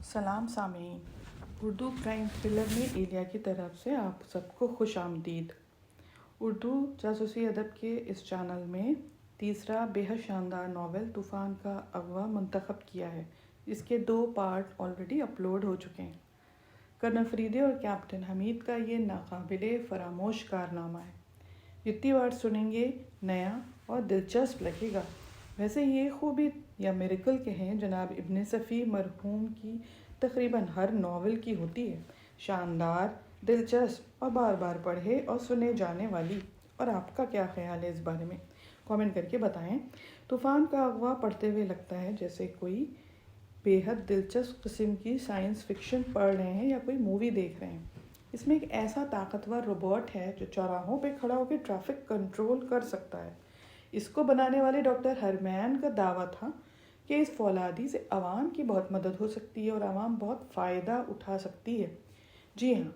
سلام سامعین، Urdu crime thriller میں ایلیا کی طرف سے آپ سب کو خوش آمدید۔ اردو جاسوسی ادب کے اس چینل میں تیسرا بے حد شاندار ناول طوفان کا اغوا منتخب کیا ہے، جس کے 2 پارٹ آلریڈی اپلوڈ ہو چکے ہیں۔ کرنل فریدے اور کیپٹن حمید کا یہ ناقابل فراموش کارنامہ ہے۔ جتنی بار سنیں گے نیا اور دلچسپ لگے گا۔ ویسے یہ خوبی یا میریکل کہیں جناب ابن صفی مرحوم کی تقریباً ہر ناول کی ہوتی ہے، شاندار، دلچسپ اور بار بار پڑھے اور سنے جانے والی۔ اور آپ کا کیا خیال ہے اس بارے میں؟ کامنٹ کر کے بتائیں۔ طوفان کا اغوا پڑھتے ہوئے لگتا ہے جیسے کوئی بے حد دلچسپ قسم کی سائنس فکشن پڑھ رہے ہیں یا کوئی مووی دیکھ رہے ہیں۔ اس میں ایک ایسا طاقتور روبوٹ ہے جو چوراہوں پہ کھڑا ہو کے ٹریفک کنٹرول کر سکتا ہے۔ اس کو بنانے والے ڈاکٹر ہرمین کا دعویٰ تھا کہ اس فولادی سے عوام کی بہت مدد ہو سکتی ہے اور عوام بہت فائدہ اٹھا سکتی ہے۔ جی ہاں،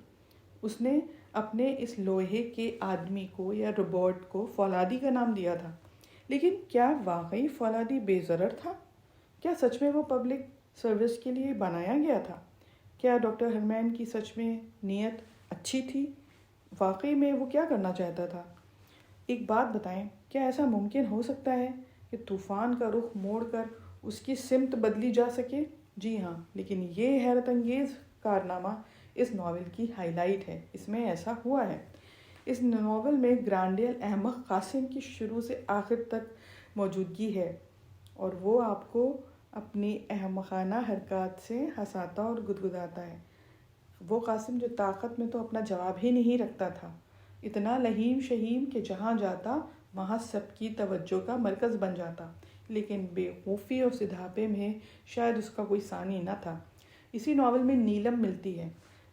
اس نے اپنے اس لوہے کے آدمی کو یا روبوٹ کو فولادی کا نام دیا تھا۔ لیکن کیا واقعی فولادی بے ضرر تھا؟ کیا سچ میں وہ پبلک سروس کے لیے بنایا گیا تھا؟ کیا ڈاکٹر ہرمین کی سچ میں نیت اچھی تھی؟ واقعی میں وہ کیا کرنا چاہتا تھا؟ ایک بات بتائیں، کیا ایسا ممکن ہو سکتا ہے کہ طوفان کا رخ موڑ کر اس کی سمت بدلی جا سکے؟ جی ہاں، لیکن یہ حیرت انگیز کارنامہ اس ناول کی ہائی لائٹ ہے۔ اس میں ایسا ہوا ہے۔ اس ناول میں گرانڈیل احمق قاسم کی شروع سے آخر تک موجودگی ہے اور وہ آپ کو اپنی احمقانہ حرکات سے ہنساتا اور گدگداتا ہے۔ وہ قاسم جو طاقت میں تو اپنا جواب ہی نہیں رکھتا تھا، اتنا لہیم شہیم کہ جہاں جاتا وہاں سب کی توجہ کا مرکز بن جاتا، لیکن بے خوفی اور سدھاپے میں شاید اس کا کوئی ثانی نہ تھا۔ اسی ناول میں نیلم ملتی ہے،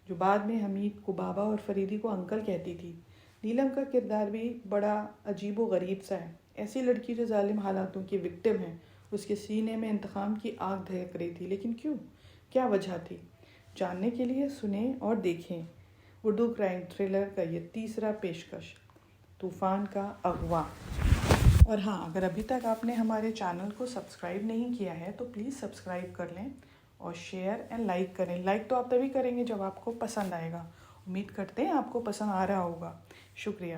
جو بعد میں حمید کو بابا اور فریدی کو انکل کہتی تھی۔ نیلم کا کردار بھی بڑا عجیب و غریب سا ہے۔ ایسی لڑکی جو ظالم حالاتوں کی وکٹم ہے، اس کے سینے میں انتقام کی آگ دھڑک رہی تھی، لیکن کیوں؟ کیا وجہ تھی؟ جاننے کے لیے سنیں اور دیکھیں اردو کرائم تھرلر کا یہ تیسرا پیشکش، طوفان کا اغوا۔ اور ہاں، اگر ابھی تک آپ نے ہمارے چینل کو سبسکرائب نہیں کیا ہے تو پلیز سبسکرائب کر لیں اور شیئر اینڈ لائک کریں۔ لائک تو آپ تبھی کریں گے جب آپ کو پسند آئے گا۔ امید کرتے ہیں آپ کو پسند آ رہا ہوگا۔ شکریہ۔